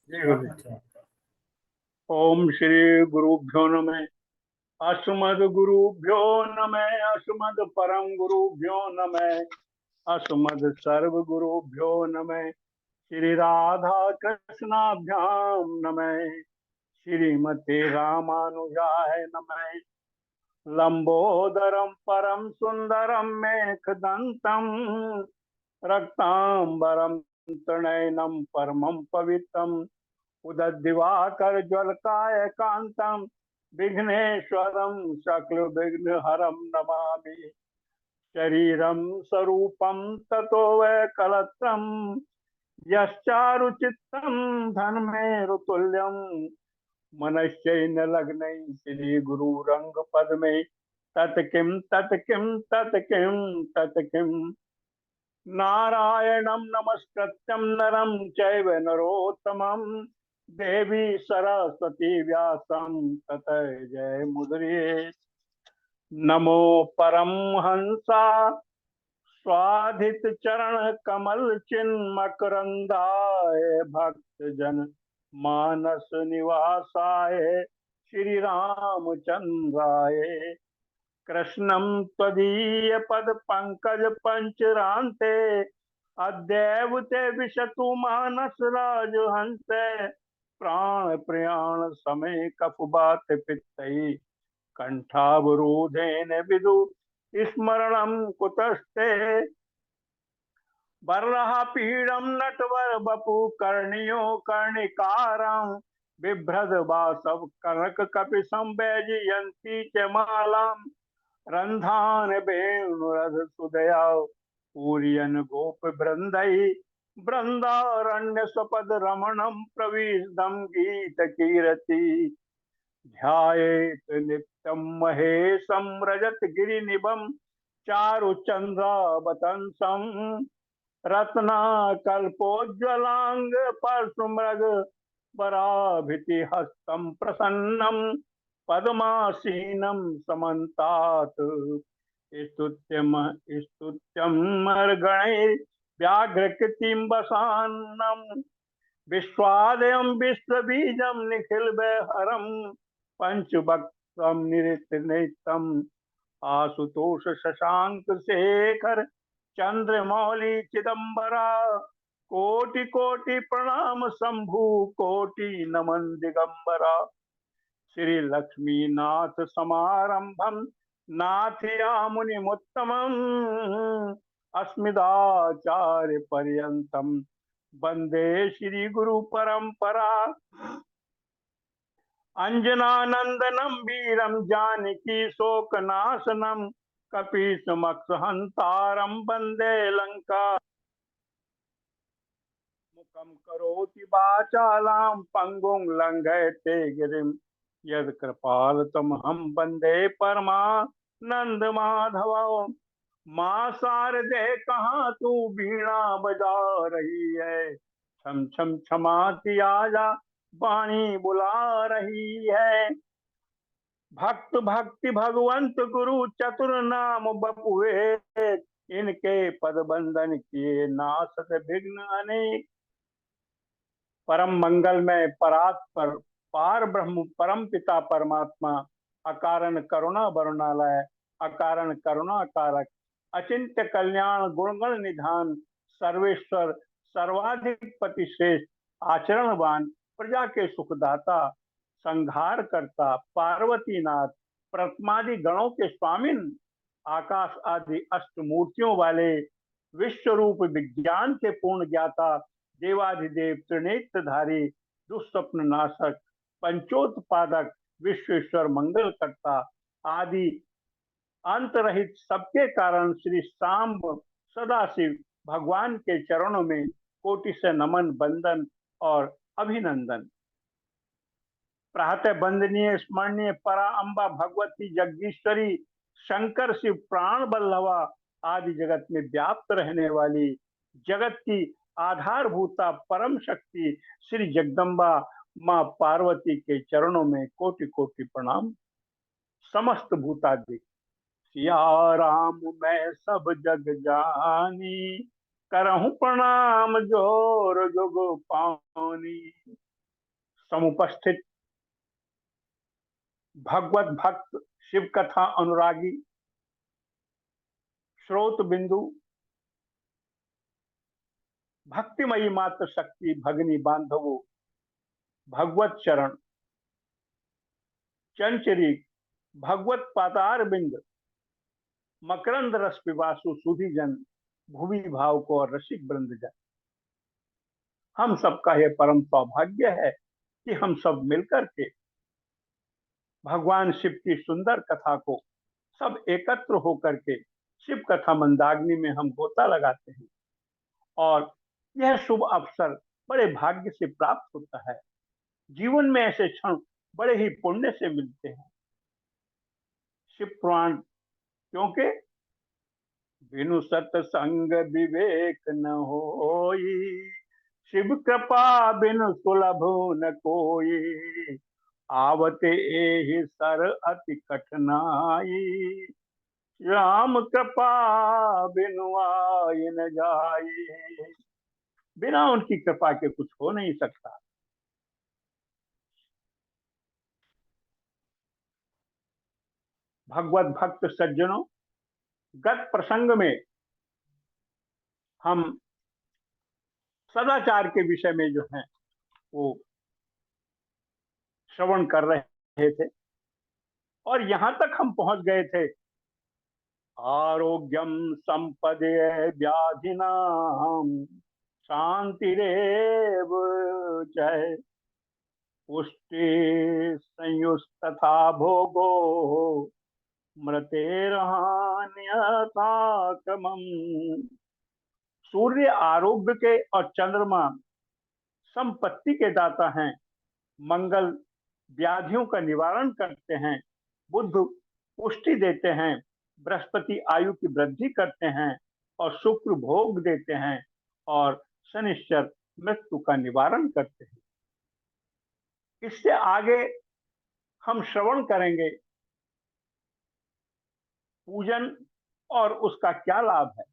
जय गुरुदेव। ओम श्री गुरुभ्यो नमः। अस्मद् गुरुभ्यो नमः। अस्मद् परम गुरुभ्यो नमः। अस्मद् सर्व गुरुभ्यो नमः। श्री राधा कृष्णाभ्याम नमः। श्रीमते रामानुजाय नमः। लंबोदरम परम सुंदरम मेघदंतम रक्तांबरम त्रिनयनम परमं पवित्रम उदद्दिवाकर ज्वलकाय कांतम विघ्नेश्वरम सकल विघ्न हरम नमामि। शरीरम स्वरूपम ततो वै कलत्रम यश्चारुचित्तम धनमेरुतुल्यम मनश्चैन लग्नै श्री गुरु रंग पद्मे तत्किं तत्किं तत्किं तत्किं नारायणं नमस्कृत्यं नरं चैव नरोत्तमं देवी सरस्वती व्यासं ततः जय मुद्रिये। नमो परमहंसा स्वाधित चरण कमल चिन्मकरंदाय भक्त जन मानस निवासाय श्री रामचंद्राय कृष्णं त्वदीय पद पंकज पंचरान्ते अद्यैव ते विशतु मानस राजहंसे प्राण प्रयाण समय कफुबात पित्तै कंठावरोधेन विदु स्मरणं कुतस्ते बर्हा पीडम नटवर बपु कर्णियो कर्णिकारं बिभ्रद बासव कनक कपि संवैजयंती च मालाम रंधान वेणुरध सुदया पूरियन गोप वृंदई वृंदारण्य स्वपद रमणम प्रविशदम गीत कीरति ध्यायेत नित्यं महेशं रजत गिरिनिभं चारुचंद्रावतंसं रत्नाकल्पोज्ज्वलांग परशुमृग पराभिति हस्तं प्रसन्नं पद्मासीनं समन्तात् स्तुत्यमर्गणैः व्याघ्रकृतिं वसान्नं विश्वादयं विश्वबीजं निखिलवैहरं पंचभक्तं निरितनेत्रम् आशुतोष शशांक शेखर चंद्रमौली चिदंबरा कोटि कोटि प्रणाम शंभु कोटि नमन दिगंबरा श्री लक्ष्मी नाथ समारंभम नाथयामुनि मुत्तमम् अस्मदाचार्य पर्यंतम वंदे श्री गुरु परंपरा अंजनानंदनम वीरम जानकी शोकनाशनम कपीसमक्षहंतारम वंदे लंका मुखम करोति वाचालां पंगुं लंघयते गिरिम यद कृपाल तमहं वंदे परमानंद माधव। माँ शारदे कहाँ तू वीणा बजा रही है छम छम छमाती आजा वाणी बुला रही है। भक्त भक्ति भगवंत गुरु चतुर नाम बपुए इनके पद बंधन किए नासत विघ्न अनेक। परम मंगल में परात पर पार ब्रह्म परम पिता परमात्मा अकारण करुणा वरुणालय अकारण करुणा कारक अचिंत्य कल्याण गुणगण निधान सर्वेश्वर सर्वाधिक पति श्रेष्ठ आचरणवान प्रजा के सुखदाता संहार करता पार्वती नाथ प्रथमादि गणों के स्वामिन आकाश आदि अष्ट मूर्तियों वाले विश्व रूप विज्ञान के पूर्ण ज्ञाता देवाधिदेव त्रिनेत्रधारी दुस्वप्न नाशक पंचोत्पादक विश्वेश्वर मंगल करता आदि अंत रहित सबके कारण श्री सांब सदाशिव भगवान के चरणों में कोटि से नमन बंदन और अभिनंदन। प्रातः वंदनीय स्मरणीय परा अम्बा भगवती जगदीश्वरी शंकर शिव प्राण बल्लवा आदि जगत में व्याप्त रहने वाली जगत की आधारभूता परम शक्ति श्री जगदम्बा माँ पार्वती के चरणों में कोटि कोटि प्रणाम। समस्त भूतादि सिया राम मैं सब जग जानी करहूं प्रणाम जोर जुग पानी समुपस्थित भगवत भक्त, शिव कथा अनुरागी, स्रोत बिंदु, भक्तिमयी मात्र शक्ति भगनी बांधवो, भगवत चरण चंचरी, भगवत पातार बिंद, मकरंद रस पिपासु सुधी जन, भूमि भाव को और रसिक वृंद जन। हम सबका यह परम सौभाग्य है कि हम सब मिलकर के भगवान शिव की सुंदर कथा को सब एकत्र होकर के शिव कथा मंदाग्नि में हम गोता लगाते हैं, और यह शुभ अवसर बड़े भाग्य से प्राप्त होता है। जीवन में ऐसे क्षण बड़े ही पुण्य से मिलते हैं। शिव पुराण, क्योंकि बिनु सत्संग विवेक न होई, शिव कृपा बिनु सुलभ न कोई, आवते एहि सर अति कठिनाई, राम कृपा बिनु आय न जाई। बिना उनकी कृपा के कुछ हो नहीं सकता। भगवत भक्त सज्जनों, गत प्रसंग में हम सदाचार के विषय में जो है वो श्रवण कर रहे थे, और यहां तक हम पहुंच गए थे, आरोग्यम संपदे व्याधिनाम शांतिरेव जय, पुष्टि संयुस्तथा भोगो मृतेरहान्यथाक्रमम्। सूर्य आरोग्य के और चंद्रमा संपत्ति के दाता हैं, मंगल व्याधियों का निवारण करते हैं, बुध पुष्टि देते हैं, बृहस्पति आयु की वृद्धि करते हैं, और शुक्र भोग देते हैं, और शनिश्चर मृत्यु का निवारण करते हैं। इससे आगे हम श्रवण करेंगे पूजन और उसका क्या लाभ है।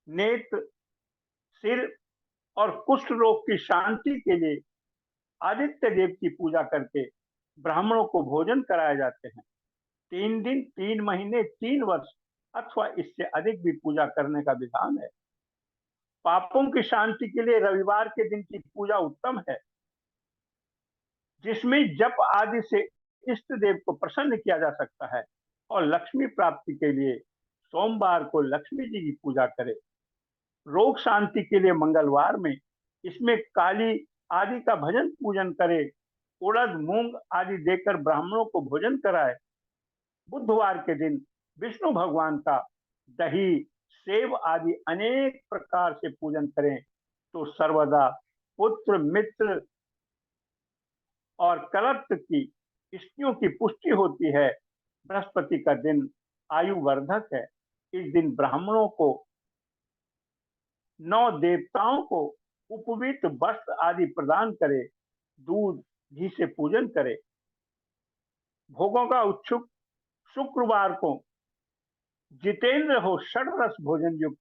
नेत्र, सिर और कुष्ठ रोग की शांति के लिए आदित्य देव की पूजा करके ब्राह्मणों को भोजन कराए जाते हैं। 3 दिन, 3 महीने, 3 वर्ष अथवा इससे अधिक भी पूजा करने का विधान है। पापों की शांति के लिए रविवार के दिन की पूजा उत्तम है, जिसमें जप आदि से इष्ट देव को प्रसन्न किया जा सकता है। और लक्ष्मी प्राप्ति के लिए सोमवार को लक्ष्मी जी की पूजा करें। रोग शांति के लिए मंगलवार में इसमें काली आदि का भजन पूजन करे, उड़द मूंग आदि देकर ब्राह्मणों को भोजन कराए। बुधवार के दिन विष्णु भगवान का दही, सेव आदि अनेक प्रकार से पूजन करें तो सर्वदा पुत्र, मित्र और कलत्र की स्त्रियों की पुष्टि होती है। बृहस्पति का दिन आयु वर्धक है। इस दिन ब्राह्मणों को 9 देवताओं को उपवीत वस्त्र आदि प्रदान करे, दूध घी से पूजन करे। भोगों का उत्सुक शुक्रवार को जितेंद्र हो षडरस भोजन युक्त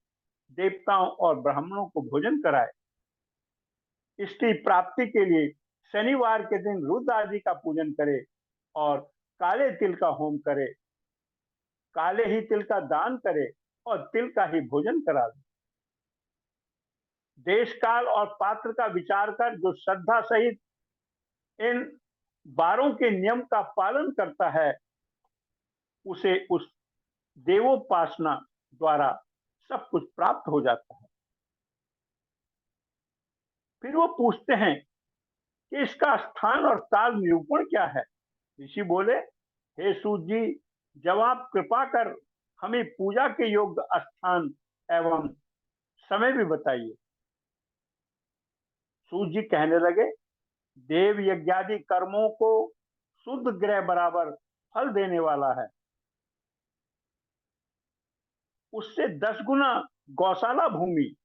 देवताओं और ब्राह्मणों को भोजन कराए। स्त्री प्राप्ति के लिए शनिवार के दिन रुद्र आदि का पूजन करे और काले तिल का होम करे, काले ही तिल का दान करे और तिल का ही भोजन करा दे। देश काल और पात्र का विचार कर जो श्रद्धा सहित इन 12 के नियम का पालन करता है, उसे उस देवोपासना द्वारा सब कुछ प्राप्त हो जाता है। फिर वो पूछते हैं कि इसका स्थान और काल निरूपण क्या है। ऋषि बोले, हे सूत जी, जब आप कृपा कर हमें पूजा के योग्य स्थान एवं समय भी बताइए। सूत जी कहने लगे, देव यज्ञादि कर्मों को शुद्ध ग्रह बराबर फल देने वाला है। उससे 10 गुना गौशाला भूमि,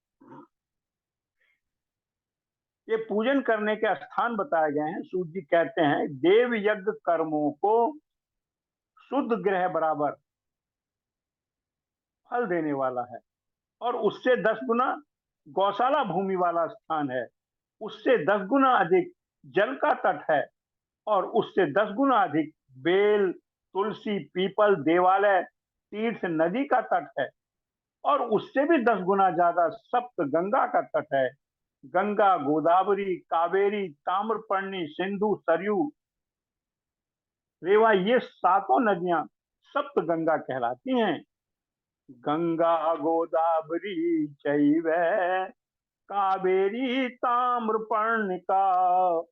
ये पूजन करने के स्थान बताए गए हैं। सूत जी कहते हैं, देव यज्ञ कर्मों को शुद्ध ग्रह बराबर फल देने वाला है, और उससे 10 गुना गौशाला भूमि वाला स्थान है। उससे 10 गुना अधिक जल का तट है, और उससे 10 गुना अधिक बेल, तुलसी, पीपल, देवालय, तीर्थ, नदी का तट है, और उससे भी 10 गुना ज्यादा सप्त गंगा का तट है। गंगा, गोदावरी, कावेरी, ताम्रपर्णी, सिंधु, सरयू, रेवा, ये सातों नदियां सप्त गंगा कहलाती हैं। गंगा गोदावरी चैव कावेरी ताम्रपर्णिका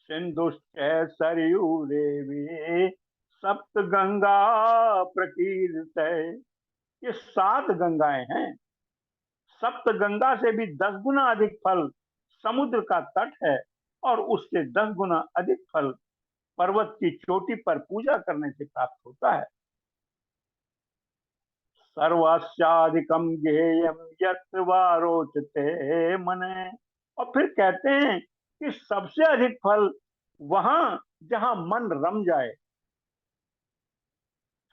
सिंधुश्च सरयूरेवे सप्त गंगा प्रकीर्त। ये 7 गंगाएं हैं। सप्त गंगा से भी 10 गुना अधिक फल समुद्र का तट है, और उससे 10 गुना अधिक फल पर्वत की चोटी पर पूजा करने से प्राप्त होता है। सर्वस्याधिकम ज्ञेयम यत्र वा रोचते मने। और फिर कहते हैं कि सबसे अधिक फल वहां जहां मन रम जाए।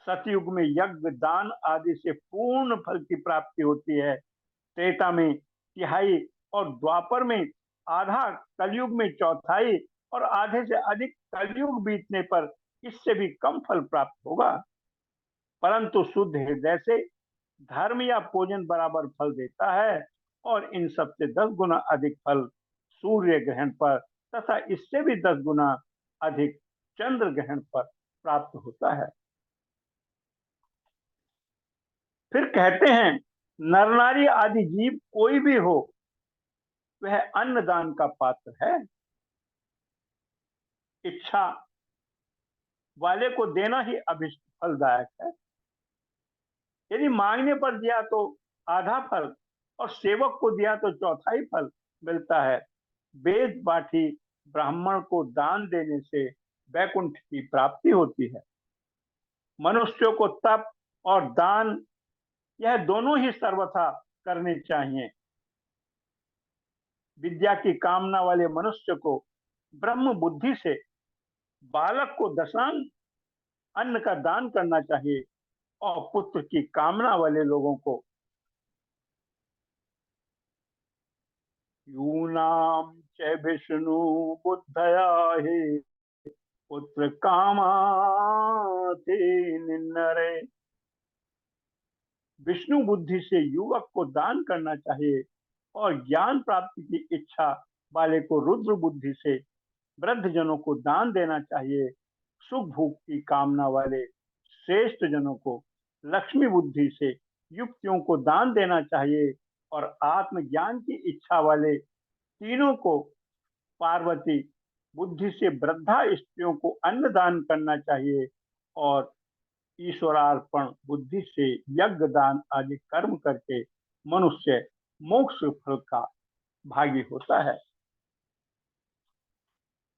सतयुग में यज्ञ, दान आदि से पूर्ण फल की प्राप्ति होती है। त्रेता में तिहाई, और द्वापर में आधा, कलयुग में चौथाई, और आधे से अधिक कलयुग बीतने पर इससे भी कम फल प्राप्त होगा। परंतु शुद्ध हृदय से धर्म या पूजन बराबर फल देता है, और इन सब से 10 गुना अधिक फल सूर्य ग्रहण पर, तथा इससे भी 10 गुना अधिक चंद्र ग्रहण पर प्राप्त होता है। फिर कहते हैं, नर नारी आदि जीव कोई भी हो, वह अन्नदान का पात्र है। इच्छा वाले को देना ही अभिष्ट फलदायक है। यदि मांगने पर दिया तो आधा फल, और सेवक को दिया तो चौथाई फल मिलता है। वेद पाठी ब्राह्मण को दान देने से वैकुंठ की प्राप्ति होती है। मनुष्यों को तप और दान, यह दोनों ही सर्वथा करने चाहिए। विद्या की कामना वाले मनुष्य को ब्रह्म बुद्धि से बालक को दशांग अन्न का दान करना चाहिए, और पुत्र की कामना वाले लोगों को यूनाम च विष्णु बुद्धया ही पुत्र कामाति निन्नरे। विष्णु बुद्धि से युवक को दान करना चाहिए, और ज्ञान प्राप्ति की इच्छा वाले को रुद्र बुद्धि से वृद्ध जनों को दान देना चाहिए। सुख भोग की कामना वाले श्रेष्ठ जनों को लक्ष्मी बुद्धि से युक्तियों को दान देना चाहिए, और आत्मज्ञान की इच्छा वाले तीनों को पार्वती बुद्धि से वृद्धा स्त्रियों को अन्न दान करना चाहिए, और ईश्वरार्पण बुद्धि से यज्ञ, दान आदि कर्म करके मनुष्य मोक्ष फल का भागी होता है।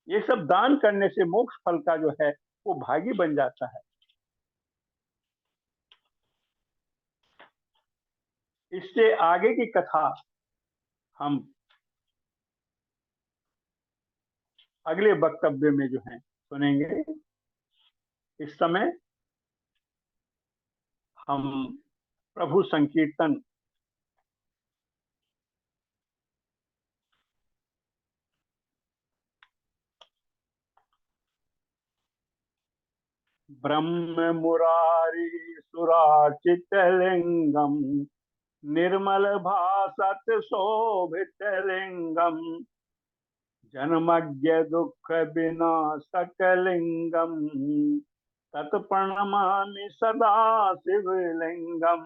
ये सब दान करने से मोक्ष फल का जो है वो भागी बन जाता है। इससे आगे की कथा हम अगले वक्तव्य में जो है सुनेंगे। इस समय हम प्रभु संकीर्तन ब्रह्म मुरारी सुराचित लिंगम निर्मल भासत शोभित लिंगम जन्मज्ञ दुख विनाशक लिंगम तत्प्रणमामि सदा शिवलिंगम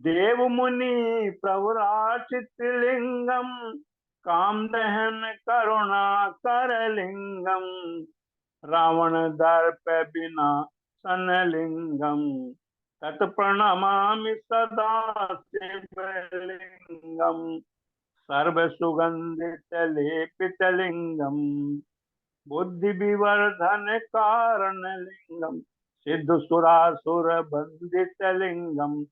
देव मुनि प्रवराचित लिंगम काम दहन करुणा कर लिंगम रावण दर्प विनाशन लिंगम तत्प्रणमामि सदा शिवलिंगम सर्व सुगंधित लेपित लिंगम बुद्धि विवर्धन कारण लिंगम सिद्ध सुरासुर बंदित लिंगम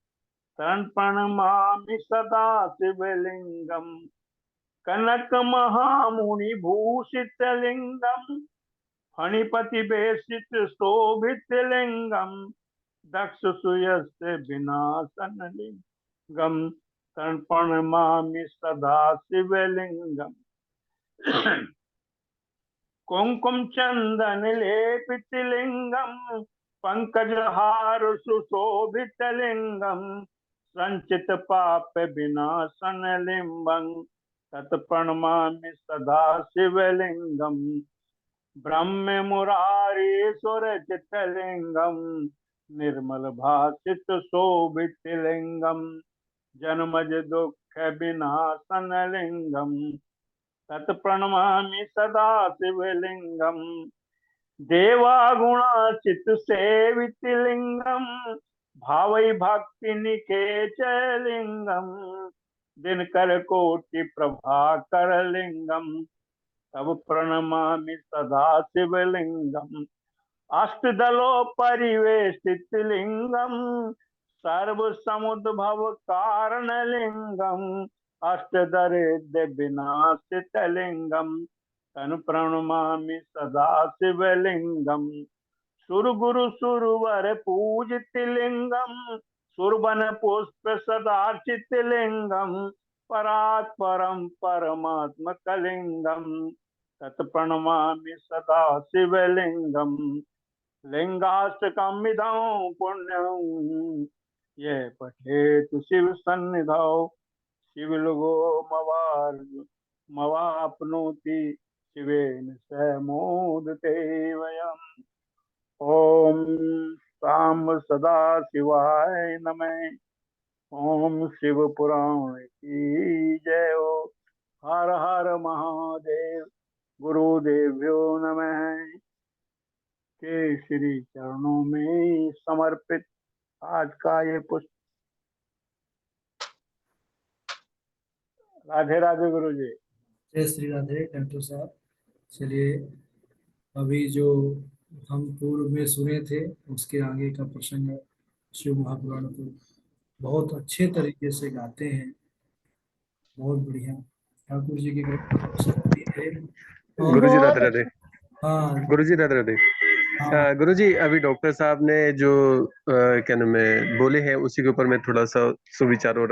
शरण प्रणमामि सदा शिवलिंगम कनक महामुनि भूषित लिंगम फणिपति बेसित शोभित लिंगम दक्ष सुयस्य विनाशन लिंगम शरण प्रणमामि सदा शिवलिंगम कुंकुम चंदन लेपित लिंगम, पंकजहार सुशोभित लिंगम, संचित पाप विनाशन लिंगम, तत्प्रणमामि सदा शिवलिंगम। ब्रह्म मुरारी सुरचित लिंगम, निर्मल भाषित शोभित लिंगम, जन्मज दुख विनाशन लिंगम, तत्प्रणमामि सदा शिवलिंगम। देवागुणाचित सेवित लिंगम, भावै भक्ति निकेच लिंगम, दिनकर कोटि प्रभाकर लिंगम, तब प्रणमामि सदा शिवलिंगम। अष्टदलो परिवेष्टित लिंगम, सर्व समुद्भव कारण लिंगम, अष्टदरिद्र विनाशित लिंगम, तन प्रणमामि सदा शिवलिंगम। सुर गुरु सुरवर पूजित लिंगम, सुरवन पुष्प सदार्चित लिंगम, परात् परम परमात्मक लिंगम, तत्प्रणमामि सदा शिवलिंगम। लिंगाष्टकम इदं पुण्यं, ये पठेत शिव सन्निधौ, शिवलोको मवाप्नोति, शिवेन सह मोदते वयम्। ओम साम सदा शिवाय नमः। ओम शिव पुराण की जय हो। हर हर महादेव। गुरुदेव्यो नमः। के श्री चरणों में समर्पित आज का ये पुष्प। राधे राधे गुरु जी। जय श्री राधे डॉक्टर साहब। चलिए, अभी जो हम पूर्व में सुने थे उसके आगे का प्रसंग शिव महापुराण को बहुत अच्छे तरीके से गाते हैं। बहुत बढ़िया। ठाकुर जी की कृपा है। गुरु जी राधे राधे। हाँ गुरु जी राधे राधे। हाँ गुरु जी, अभी डॉक्टर साहब ने जो क्या नाम है बोले हैं उसी के ऊपर मैं थोड़ा सा सुविचारों